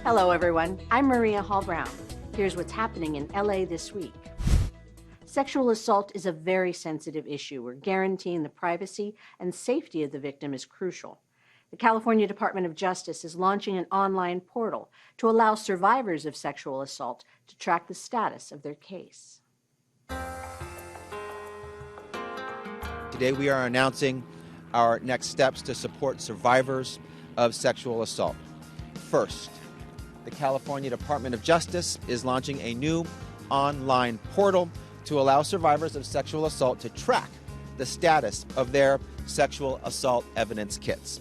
Hello, everyone. I'm Maria Hall Brown. Here's what's happening in LA this week. Sexual assault is a very sensitive issue where guaranteeing the privacy and safety of the victim is crucial. The California Department of Justice is launching an online portal to allow survivors of sexual assault to track the status of their case. Today we are announcing our next steps to support survivors of sexual assault. First, the California Department of Justice is launching a new online portal to allow survivors of sexual assault to track the status of their sexual assault evidence kits.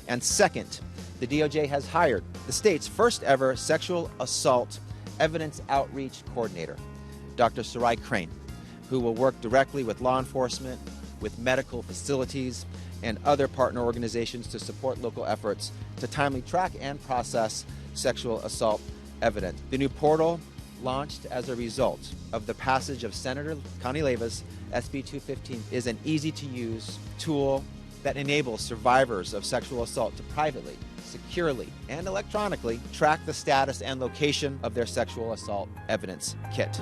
And second, the DOJ has hired the state's first ever sexual assault evidence outreach coordinator, Dr. Sarai Curren, who will work directly with law enforcement, with medical facilities, and other partner organizations to support local efforts to timely track and process sexual assault evidence. The new portal, launched as a result of the passage of Senator Connie Leva's SB 215, is an easy-to-use tool that enables survivors of sexual assault to privately, securely, and electronically track the status and location of their sexual assault evidence kit.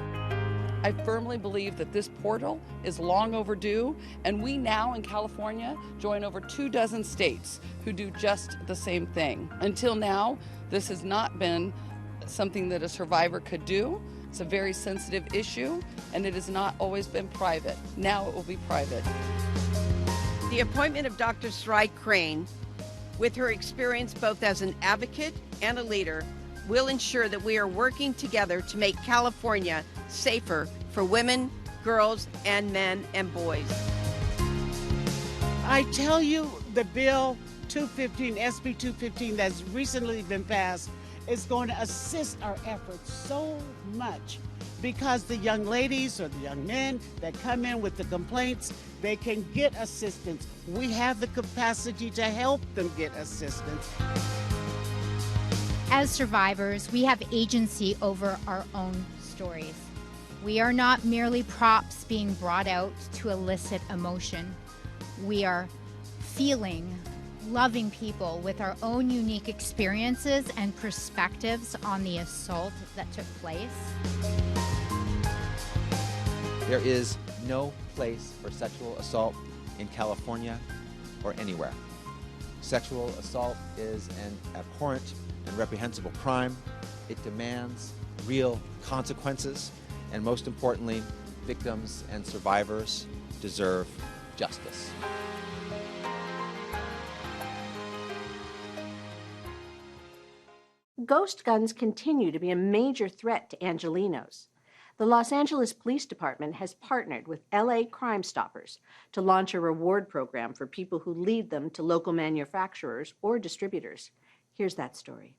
I firmly believe that this portal is long overdue, and we now in California join over 24 states who do just the same thing. Until now, this has not been something that a survivor could do. It's a very sensitive issue, and it has not always been private. Now it will be private. The appointment of Dr. Sarai Curren, with her experience both as an advocate and a leader, will ensure that we are working together to make California safer for women, girls, and men and boys. I tell you, the bill 215, SB 215, that's recently been passed, is going to assist our efforts so much, because the young ladies or the young men that come in with the complaints, they can get assistance. We have the capacity to help them get assistance. As survivors, we have agency over our own stories. We are not merely props being brought out to elicit emotion. We are feeling, loving people with our own unique experiences and perspectives on the assault that took place. There is no place for sexual assault in California or anywhere. Sexual assault is an abhorrent and reprehensible crime. It demands real consequences, and most importantly, victims and survivors deserve justice. Ghost guns continue to be a major threat to Angelenos. The Los Angeles Police Department has partnered with LA Crime Stoppers to launch a reward program for people who lead them to local manufacturers or distributors. Here's that story.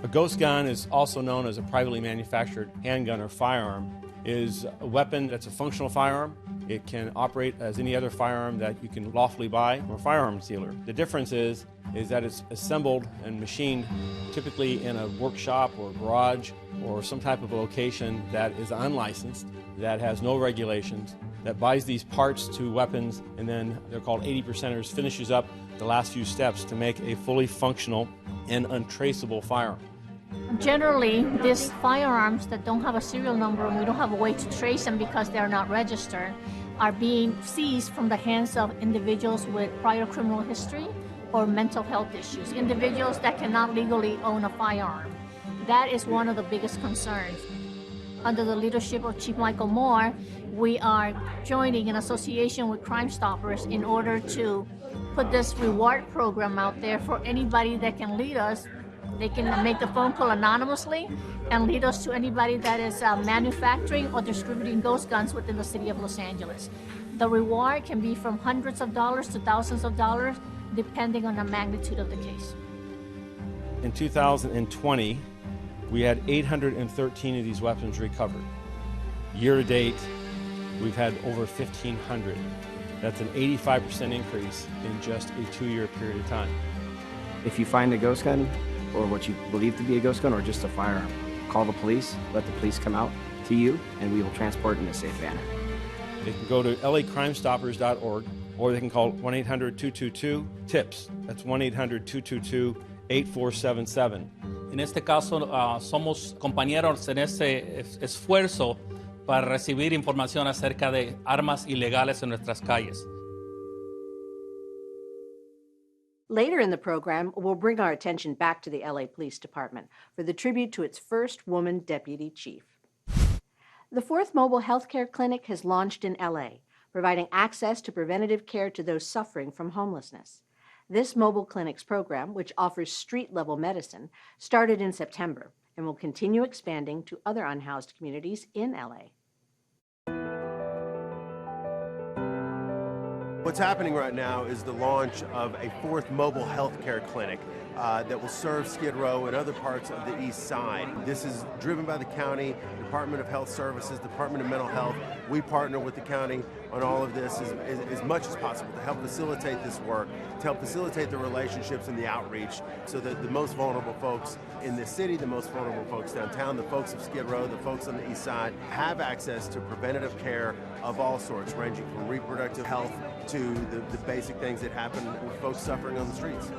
A ghost gun is also known as a privately manufactured handgun or firearm. It is a weapon that's a functional firearm. It can operate as any other firearm that you can lawfully buy from a firearms dealer. The difference is that it's assembled and machined typically in a workshop or garage or some type of location that is unlicensed, that has no regulations, that buys these parts to weapons, and then they're called 80%ers, finishes up the last few steps to make a fully functional and untraceable firearm. Generally, these firearms that don't have a serial number and we don't have a way to trace them because they're not registered are being seized from the hands of individuals with prior criminal history or mental health issues, individuals that cannot legally own a firearm. That is one of the biggest concerns. Under the leadership of Chief Michael Moore, we are joining an association with Crime Stoppers in order to put this reward program out there for anybody that can lead us. They can make the phone call anonymously and lead us to anybody that is manufacturing or distributing ghost guns within the city of Los Angeles. The reward can be from hundreds of dollars to thousands of dollars, depending on the magnitude of the case. In 2020, we had 813 of these weapons recovered. Year to date, we've had over 1,500. That's an 85% increase in just a 2-year period of time. If you find a ghost gun, or what you believe to be a ghost gun, or just a firearm, call the police, let the police come out to you, and we will transport in a safe manner. They can go to lacrimestoppers.org, or they can call 1-800-222-TIPS. That's 1-800-222 8477. En este caso, somos compañeros en ese esfuerzo para recibir información acerca de armas ilegales en nuestras calles. Later in the program, we'll bring our attention back to the LA Police Department for the tribute to its first woman deputy chief. The fourth mobile healthcare clinic has launched in LA, providing access to preventative care to those suffering from homelessness. This mobile clinics program, which offers street-level medicine, started in September and will continue expanding to other unhoused communities in LA. What's happening right now is the launch of a fourth mobile healthcare clinic that will serve Skid Row and other parts of the East Side. This is driven by the county, Department of Health Services, Department of Mental Health. We partner with the county on all of this as much as possible to help facilitate this work, to help facilitate the relationships and the outreach so that the most vulnerable folks in this city, the most vulnerable folks downtown, the folks of Skid Row, the folks on the East Side have access to preventative care of all sorts, ranging from reproductive health to the basic things that happen with folks suffering on the streets.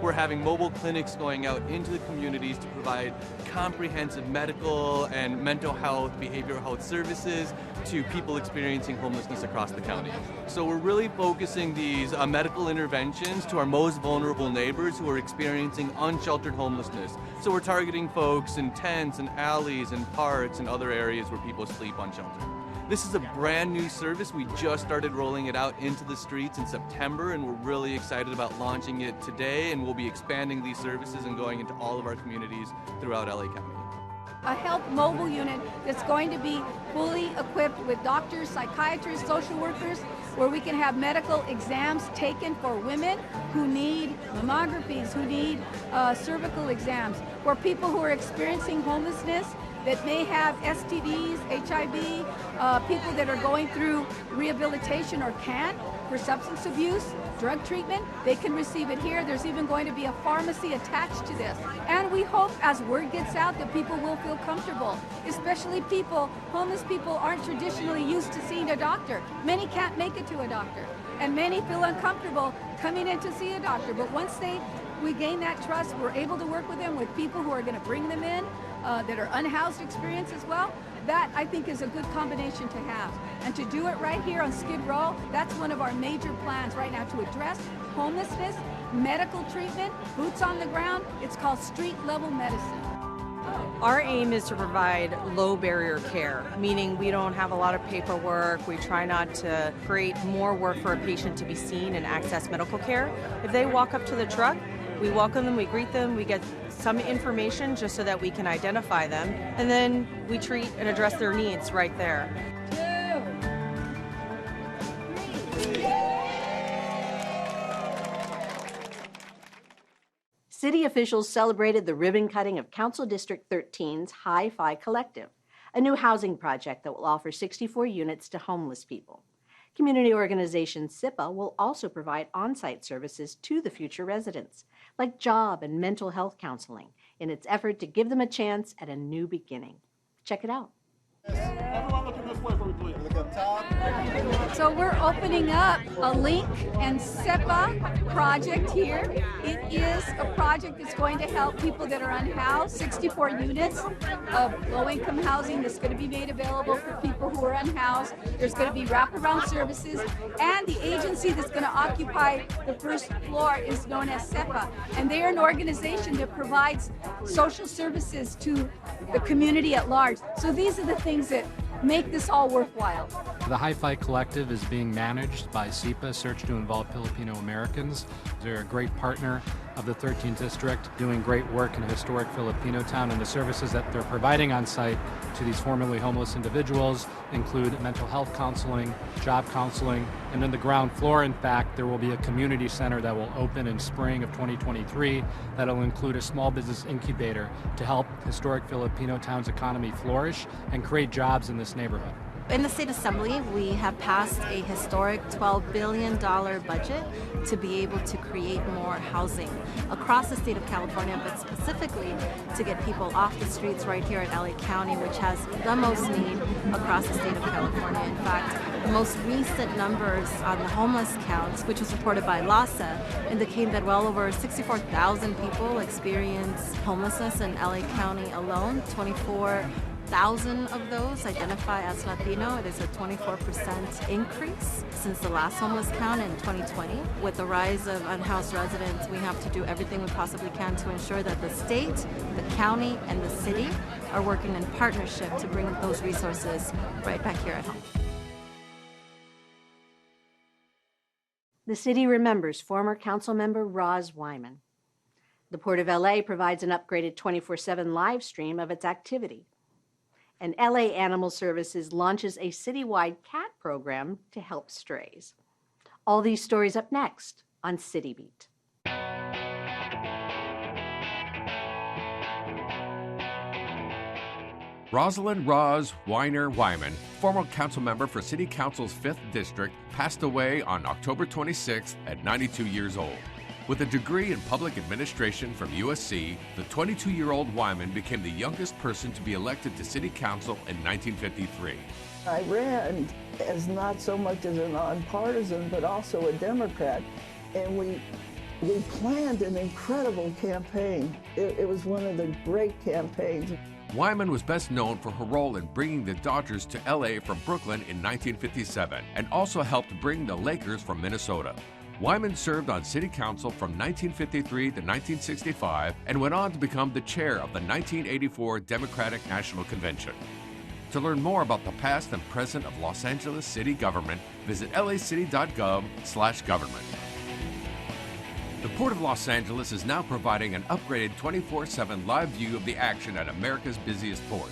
We're having mobile clinics going out into the communities to provide comprehensive medical and mental health, behavioral health services to people experiencing homelessness across the county. So we're really focusing these medical interventions to our most vulnerable neighbors who are experiencing unsheltered homelessness. So we're targeting folks in tents and alleys and parks and other areas where people sleep unsheltered. This is a brand new service. We just started rolling it out into the streets in September, and we're really excited about launching it today, and we'll be expanding these services and going into all of our communities throughout LA County. A health mobile unit that's going to be fully equipped with doctors, psychiatrists, social workers, where we can have medical exams taken for women who need mammographies, who need cervical exams, for people who are experiencing homelessness that may have STDs, HIV, people that are going through rehabilitation or can't for substance abuse, drug treatment, they can receive it here. There's even going to be a pharmacy attached to this. And we hope as word gets out that people will feel comfortable, especially people, homeless people aren't traditionally used to seeing a doctor. Many can't make it to a doctor, and many feel uncomfortable coming in to see a doctor. But once we gain that trust, we're able to work with them, with people who are going to bring them in, that are unhoused experience as well. That, I think, is a good combination to have. And to do it right here on Skid Row, that's one of our major plans right now, to address homelessness, medical treatment, boots on the ground. It's called street-level medicine. Our aim is to provide low barrier care, meaning we don't have a lot of paperwork. We try not to create more work for a patient to be seen and access medical care. If they walk up to the truck, we welcome them, we greet them, we get some information just so that we can identify them, and then we treat and address their needs right there. City officials celebrated the ribbon cutting of Council District 13's HiFi Collective, a new housing project that will offer 64 units to homeless people. Community organization SIPA will also provide on-site services to the future residents, like job and mental health counseling, in its effort to give them a chance at a new beginning. Check it out. Everyone look at this way for me, please. Look up top. So we're opening up a Link and SEPA project here. It is a project that's going to help people that are unhoused, 64 units of low-income housing that's going to be made available for people who are unhoused. There's going to be wraparound services, and the agency that's going to occupy the first floor is known as SEPA, and they are an organization that provides social services to the community at large. So these are the things that make this all worthwhile. The HiFi Collective is being managed by SIPA, Search to Involve Filipino Americans. They're a great partner of the 13th District, doing great work in a historic Filipino town, and the services that they're providing on site to these formerly homeless individuals include mental health counseling, job counseling, and on the ground floor, in fact, there will be a community center that will open in spring of 2023 that'll include a small business incubator to help historic Filipino town's economy flourish and create jobs in this neighborhood. In the State Assembly, we have passed a historic $12 billion budget to be able to create more housing across the state of California, but specifically to get people off the streets right here in LA County, which has the most need across the state of California. In fact, the most recent numbers on the homeless count, which was reported by LAHSA, indicate that well over 64,000 people experience homelessness in LA County alone. 24,000 of those identify as Latino. It is a 24% increase since the last homeless count in 2020. With the rise of unhoused residents, we have to do everything we possibly can to ensure that the state, the county, and the city are working in partnership to bring those resources right back here at home. The city remembers former Councilmember Roz Wyman. The Port of LA provides an upgraded 24/7 live stream of its activity. And LA Animal Services launches a citywide cat program to help strays. All these stories up next on City Beat. Rosalind Roz Weiner Wyman, former council member for City Council's 5th District, passed away on October 26th at 92 years old. With a degree in public administration from USC, the 22-year-old Wyman became the youngest person to be elected to City Council in 1953. I ran as not so much as a nonpartisan, but also a Democrat, and we planned an incredible campaign. It was one of the great campaigns. Wyman was best known for her role in bringing the Dodgers to LA from Brooklyn in 1957 and also helped bring the Lakers from Minnesota. Wyman served on City Council from 1953 to 1965 and went on to become the chair of the 1984 Democratic National Convention. To learn more about the past and present of Los Angeles city government, visit lacity.gov/government. The Port of Los Angeles is now providing an upgraded 24/7 live view of the action at America's busiest port.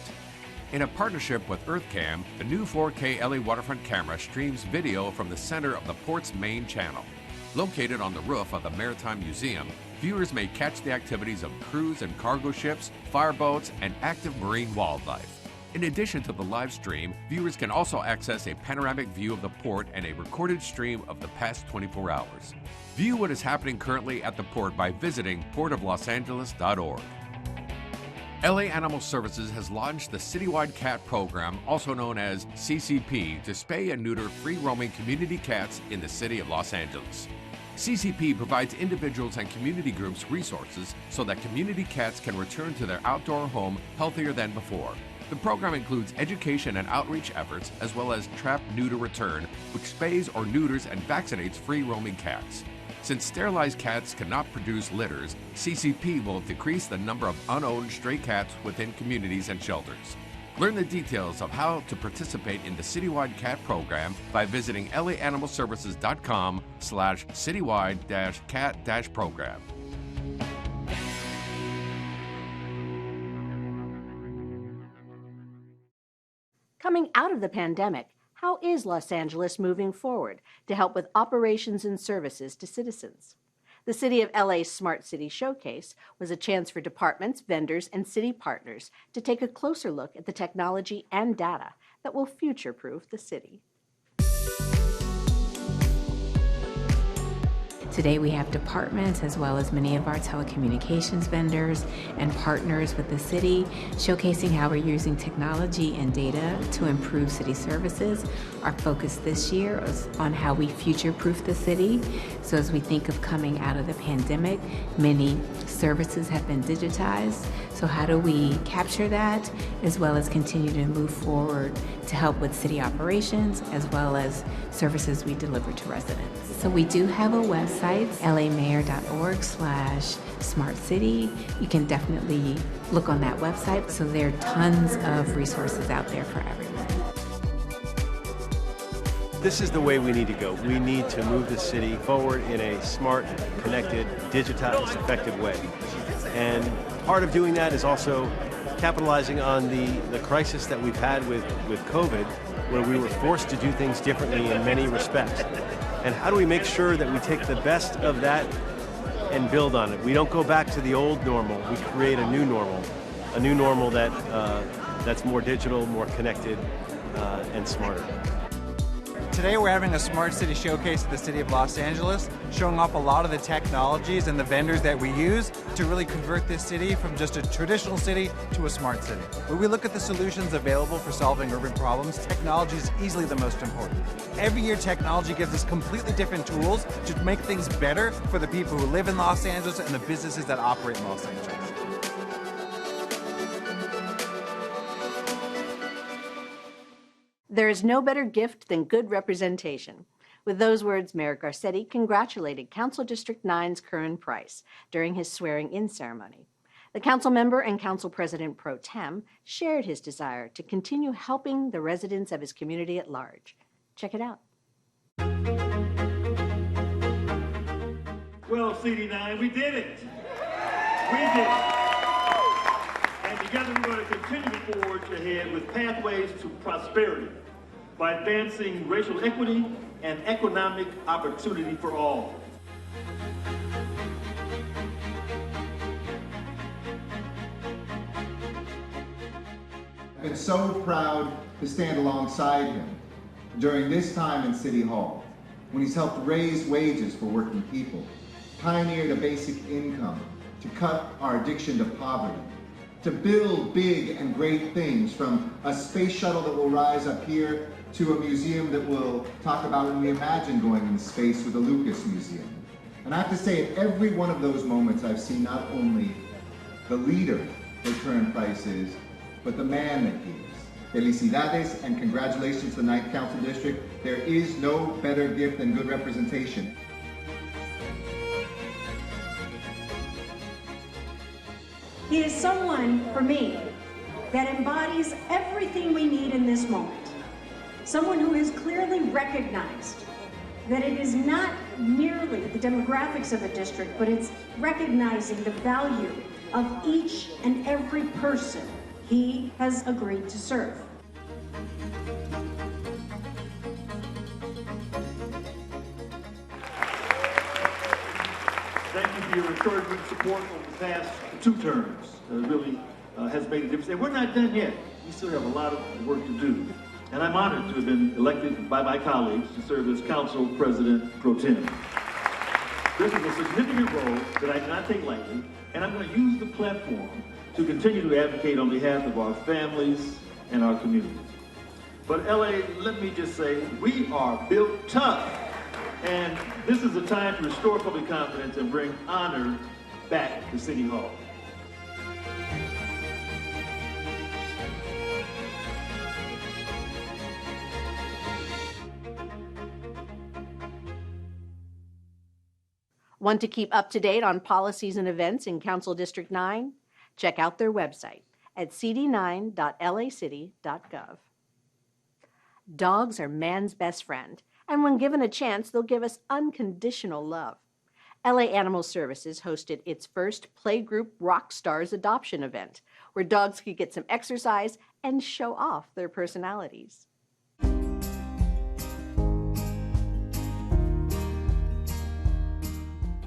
In a partnership with EarthCam, the new 4K LA waterfront camera streams video from the center of the port's main channel. Located on the roof of the Maritime Museum, viewers may catch the activities of cruise and cargo ships, fireboats, and active marine wildlife. In addition to the live stream, viewers can also access a panoramic view of the port and a recorded stream of the past 24 hours. View what is happening currently at the port by visiting portoflosangeles.org. LA Animal Services has launched the citywide cat program, also known as CCP, to spay and neuter free-roaming community cats in the city of Los Angeles. CCP provides individuals and community groups resources so that community cats can return to their outdoor home healthier than before. The program includes education and outreach efforts, as well as Trap Neuter Return, which spays or neuters and vaccinates free-roaming cats. Since sterilized cats cannot produce litters, CCP will decrease the number of unowned stray cats within communities and shelters. Learn the details of how to participate in the citywide cat program by visiting laanimalservices.com/citywide-cat-program. Coming out of the pandemic, how is Los Angeles moving forward to help with operations and services to citizens? The City of LA's Smart City Showcase was a chance for departments, vendors, and city partners to take a closer look at the technology and data that will future-proof the city. Today we have departments as well as many of our telecommunications vendors and partners with the city showcasing how we're using technology and data to improve city services. Our focus this year is on how we future-proof the city. So as we think of coming out of the pandemic, many services have been digitized. So how do we capture that as well as continue to move forward to help with city operations as well as services we deliver to residents? So we do have a website, lamayor.org/smartcity. You can definitely look on that website. So there are tons of resources out there for everyone. This is the way we need to go. We need to move the city forward in a smart, connected, digitized, effective way. And part of doing that is also capitalizing on the crisis that we've had with COVID, where we were forced to do things differently in many respects. And how do we make sure that we take the best of that and build on it? We don't go back to the old normal. We create a new normal that that's more digital, more connected, and smarter. Today we're having a Smart City Showcase at the City of Los Angeles, showing off a lot of the technologies and the vendors that we use to really convert this city from just a traditional city to a smart city. When we look at the solutions available for solving urban problems, technology is easily the most important. Every year technology gives us completely different tools to make things better for the people who live in Los Angeles and the businesses that operate in Los Angeles. There is no better gift than good representation. With those words, Mayor Garcetti congratulated Council District 9's Curren Price during his swearing-in ceremony. The council member and council president pro tem shared his desire to continue helping the residents of his community at large. Check it out. Well, CD9, we did it. We did it. And together we're going to continue to forge ahead with pathways to prosperity by advancing racial equity and economic opportunity for all. I've been so proud to stand alongside him during this time in City Hall, when he's helped raise wages for working people, pioneered a basic income, to cut our addiction to poverty, to build big and great things, from a space shuttle that will rise up here to a museum that we'll talk about when we imagine going into space with the Lucas Museum. And I have to say, at every one of those moments, I've seen not only the leader that Curren Price is, but the man that he is. Felicidades and congratulations to the 9th Council District. There is no better gift than good representation. He is someone, for me, that embodies everything we need in this moment. Someone who has clearly recognized that it is not merely the demographics of a district, but it's recognizing the value of each and every person he has agreed to serve. Thank you for your encouragement, support over the past 2 terms. It really has made a difference. And we're not done yet. We still have a lot of work to do. And I'm honored to have been elected by my colleagues to serve as Council President Pro Tem. This is a significant role that I cannot take lightly, and I'm going to use the platform to continue to advocate on behalf of our families and our communities. But LA, let me just say, we are built tough. And this is a time to restore public confidence and bring honor back to City Hall. Want to keep up to date on policies and events in Council District 9? Check out their website at cd9.lacity.gov. Dogs are man's best friend, and when given a chance, they'll give us unconditional love. LA Animal Services hosted its first Playgroup Rock Stars adoption event, where dogs could get some exercise and show off their personalities.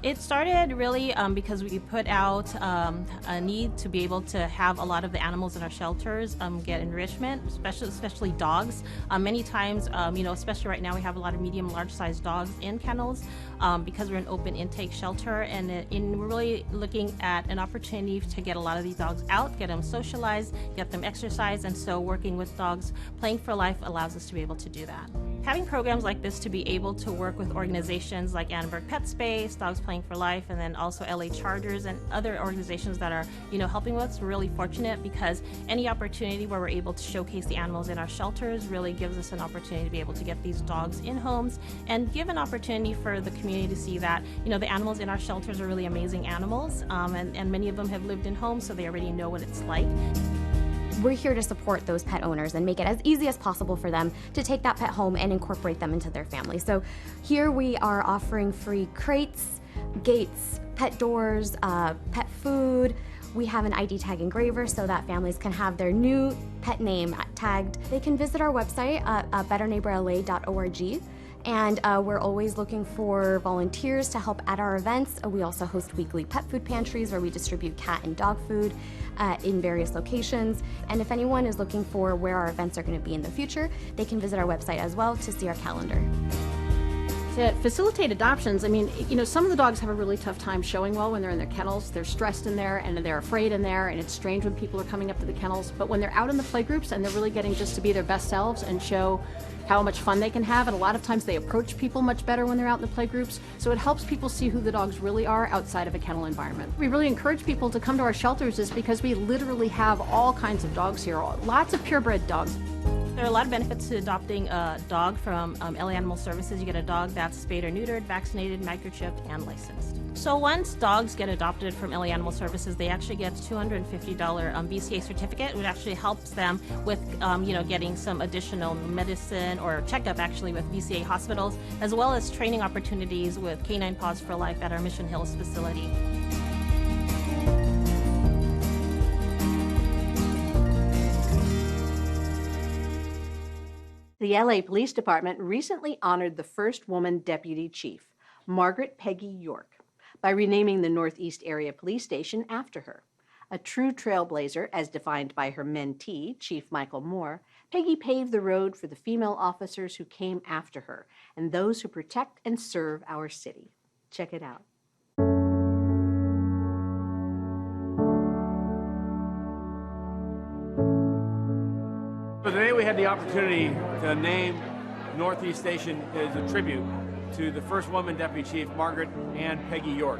It started really because we put out a need to be able to have a lot of the animals in our shelters get enrichment, especially dogs. Many times, especially right now, we have a lot of medium, large-sized dogs in kennels because we're an open intake shelter, and we're really looking at an opportunity to get a lot of these dogs out, get them socialized, get them exercise, and so working with dogs, Playing for Life allows us to be able to do that. Having programs like this to be able to work with organizations like Annenberg Pet Space, Dogs Playing for Life, and then also LA Charters and other organizations that are, helping us, we're really fortunate because any opportunity where we're able to showcase the animals in our shelters really gives us an opportunity to be able to get these dogs in homes and give an opportunity for the community to see that, the animals in our shelters are really amazing animals, and many of them have lived in homes, so they already know what it's like. We're here to support those pet owners and make it as easy as possible for them to take that pet home and incorporate them into their family. So here we are offering free crates, gates, pet doors, pet food. We have an ID tag engraver so that families can have their new pet name tagged. They can visit our website at betterneighborla.org And we're always looking for volunteers to help at our events. We also host weekly pet food pantries where we distribute cat and dog food in various locations. And if anyone is looking for where our events are going to be in the future, they can visit our website as well to see our calendar. To facilitate adoptions, I mean, you know, some of the dogs have a really tough time showing well when they're in their kennels. They're stressed in there and they're afraid in there, and it's strange when people are coming up to the kennels. But when they're out in the playgroups and they're really getting just to be their best selves and show how much fun they can have, and a lot of times they approach people much better when they're out in the playgroups. So it helps people see who the dogs really are outside of a kennel environment. We really encourage people to come to our shelters is because we literally have all kinds of dogs here, lots of purebred dogs. There are a lot of benefits to adopting a dog from LA Animal Services. You get a dog that's spayed or neutered, vaccinated, microchipped, and licensed. So once dogs get adopted from LA Animal Services, they actually get a $250 VCA certificate, which actually helps them with getting some additional medicine or checkup actually with VCA hospitals, as well as training opportunities with Canine Paws for Life at our Mission Hills facility. The LA Police Department recently honored the first woman deputy chief, Margaret Peggy York, by renaming the Northeast Area Police Station after her. A true trailblazer, as defined by her mentee, Chief Michael Moore, Peggy paved the road for the female officers who came after her and those who protect and serve our city. Check it out. So today we had the opportunity to name Northeast Station as a tribute to the first woman deputy chief, Margaret Ann Peggy York.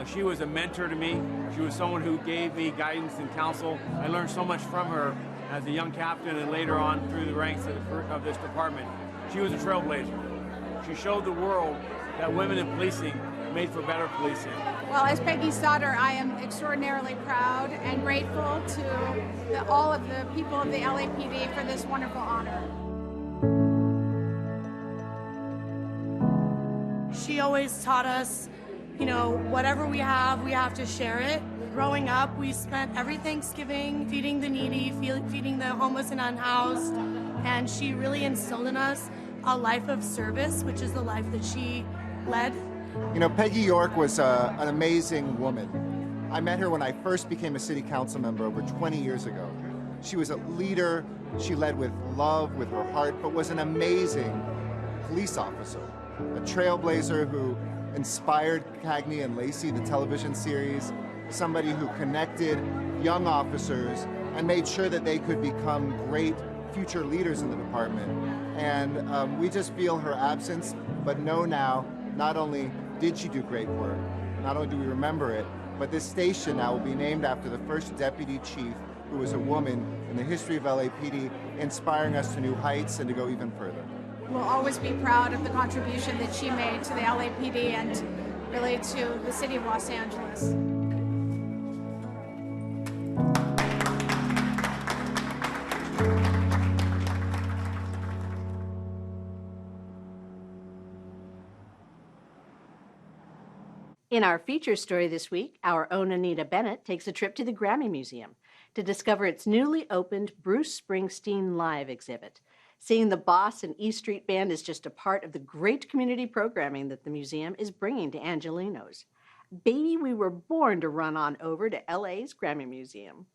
She was a mentor to me. She was someone who gave me guidance and counsel. I learned so much from her as a young captain and later on through the ranks of this department. She was a trailblazer. She showed the world that women in policing made for better policing. Well, as Peggy's daughter, I am extraordinarily proud and grateful to all of the people of the LAPD for this wonderful honor. She always taught us, you know, whatever we have to share it. Growing up, we spent every Thanksgiving feeding the needy, feeding the homeless and unhoused, and she really instilled in us a life of service, which is the life that she led. You know, Peggy York was an amazing woman. I met her when I first became a city council member over 20 years ago. She was a leader, she led with love, with her heart, but was an amazing police officer, a trailblazer who inspired Cagney and Lacey, the television series, somebody who connected young officers and made sure that they could become great future leaders in the department. And we just feel her absence, but know now, not only did she do great work, not only do we remember it, but this station now will be named after the first deputy chief who was a woman in the history of LAPD, inspiring us to new heights and to go even further. We'll always be proud of the contribution that she made to the LAPD and really to the city of Los Angeles. In our feature story this week, our own Anita Bennett takes a trip to the Grammy Museum to discover its newly opened Bruce Springsteen Live exhibit. Seeing the Boss and E Street Band is just a part of the great community programming that the museum is bringing to Angelenos. Baby, we were born to run on over to LA's Grammy Museum.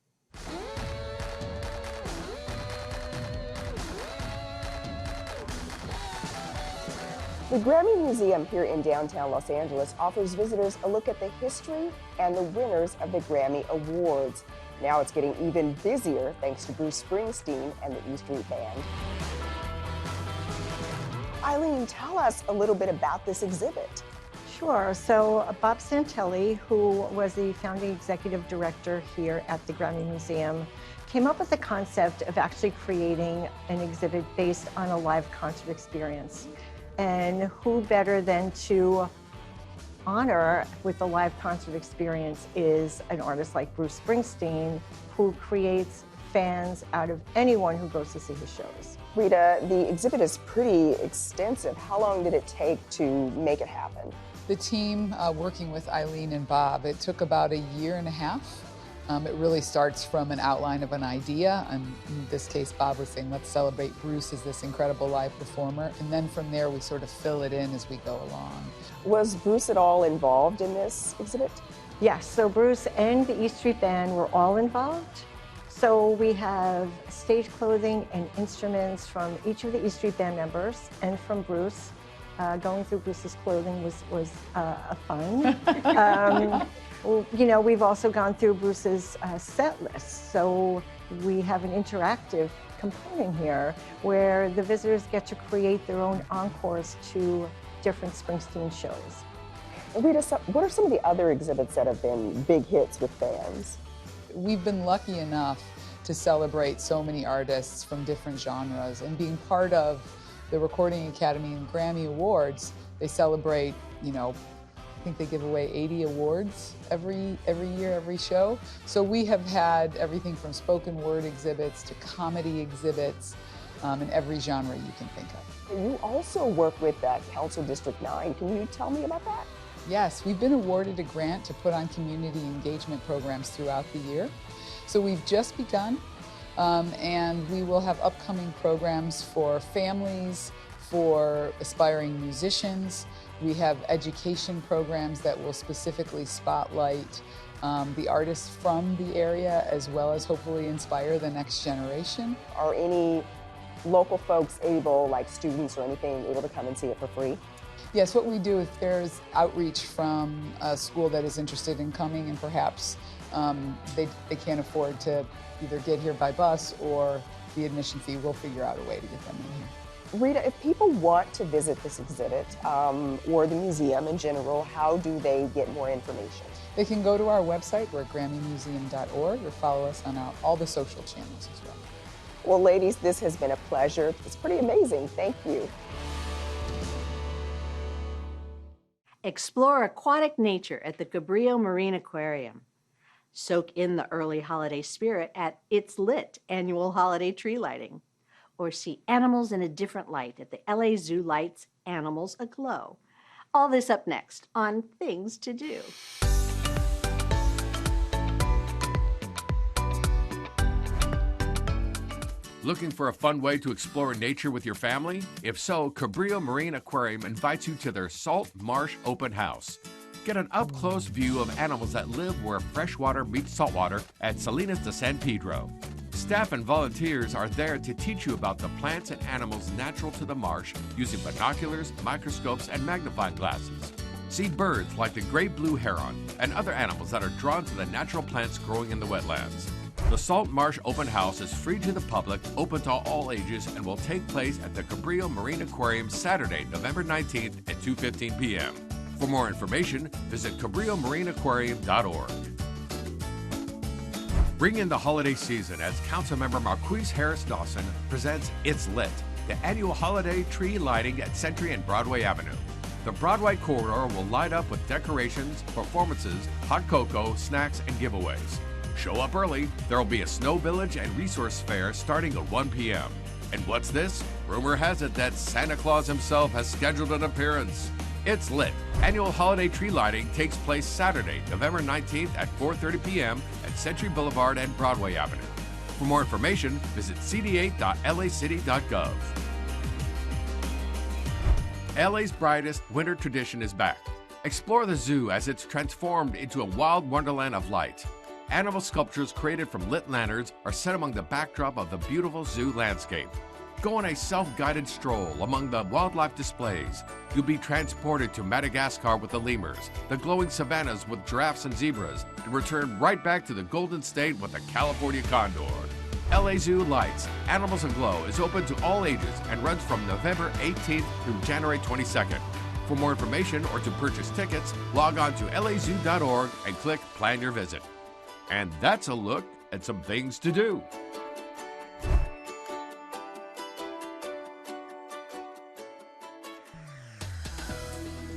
The Grammy Museum here in downtown Los Angeles offers visitors a look at the history and the winners of the Grammy Awards. Now it's getting even busier thanks to Bruce Springsteen and the E Street Band. Eileen, tell us a little bit about this exhibit. Sure. So Bob Santelli, who was the founding executive director here at the Grammy Museum, came up with the concept of actually creating an exhibit based on a live concert experience. And who better than to honor with the live concert experience is an artist like Bruce Springsteen, who creates fans out of anyone who goes to see his shows. Rita, the exhibit is pretty extensive. How long did it take to make it happen? The team working with Eileen and Bob, it took about a year and a half It really starts from an outline of an idea, and in this case Bob was saying let's celebrate Bruce as this incredible live performer, and then from there we sort of fill it in as we go along. Was Bruce at all involved in this exhibit? Yes, so Bruce and the E Street Band were all involved. So we have stage clothing and instruments from each of the E Street Band members and from Bruce. Going through Bruce's clothing was fun. You know, we've also gone through Bruce's set list. So we have an interactive component here where the visitors get to create their own encores to different Springsteen shows. Rita, what are some of the other exhibits that have been big hits with fans? We've been lucky enough to celebrate so many artists from different genres, and being part of the Recording Academy and Grammy Awards, they celebrate, you know, I think they give away 80 awards every year, every show. So we have had everything from spoken word exhibits to comedy exhibits in every genre you can think of. You also work with Council District 9. Can you tell me about that? Yes, we've been awarded a grant to put on community engagement programs throughout the year. So we've just begun, and we will have upcoming programs for families, for aspiring musicians. We have education programs that will specifically spotlight the artists from the area, as well as hopefully inspire the next generation. Are any local folks able, like students or anything, able to come and see it for free? Yes, what we do if there's outreach from a school that is interested in coming and perhaps they can't afford to either get here by bus or the admission fee, we'll figure out a way to get them in here. Rita, if people want to visit this exhibit or the museum in general, how do they get more information? They can go to our website, we're at grammymuseum.org, or follow us on all the social channels as well. Well, ladies, this has been a pleasure. It's pretty amazing. Thank you. Explore aquatic nature at the Cabrillo Marine Aquarium. Soak in the early holiday spirit at It's Lit annual holiday tree lighting. Or see animals in a different light at the LA Zoo Lights Animals Aglow. All this up next on Things to Do. Looking for a fun way to explore nature with your family? If so, Cabrillo Marine Aquarium invites you to their Salt Marsh Open House. Get an up-close view of animals that live where freshwater meets saltwater at Salinas de San Pedro. Staff and volunteers are there to teach you about the plants and animals natural to the marsh using binoculars, microscopes, and magnifying glasses. See birds like the great blue heron and other animals that are drawn to the natural plants growing in the wetlands. The Salt Marsh Open House is free to the public, open to all ages, and will take place at the Cabrillo Marine Aquarium Saturday, November 19th at 2:15 p.m. For more information, visit CabrilloMarineAquarium.org. Bring in the holiday season as Councilmember Marquise Harris Dawson presents It's Lit, the annual holiday tree lighting at Century and Broadway Avenue. The Broadway corridor will light up with decorations, performances, hot cocoa, snacks, and giveaways. Show up early. There will be a snow village and resource fair starting at 1 p.m. And what's this? Rumor has it that Santa Claus himself has scheduled an appearance. It's Lit. Annual holiday tree lighting takes place Saturday, November 19th at 4:30 p.m. at Century Boulevard and Broadway Avenue. For more information, visit cd8.lacity.gov. LA's brightest winter tradition is back. Explore the zoo as it's transformed into a wild wonderland of light. Animal sculptures created from lit lanterns are set among the backdrop of the beautiful zoo landscape. Go on a self-guided stroll among the wildlife displays. You'll be transported to Madagascar with the lemurs, the glowing savannas with giraffes and zebras, and return right back to the Golden State with the California condor. LA Zoo Lights, Animals Aglow is open to all ages and runs from November 18th through January 22nd. For more information or to purchase tickets, log on to lazoo.org and click Plan Your Visit. And that's a look at some things to do.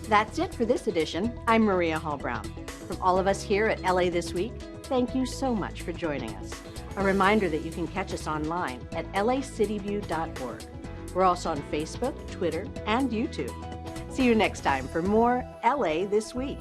That's it for this edition. I'm Maria Hall Brown. From all of us here at LA This Week, thank you so much for joining us. A reminder that you can catch us online at lacityview.org. We're also on Facebook, Twitter, and YouTube. See you next time for more LA This Week.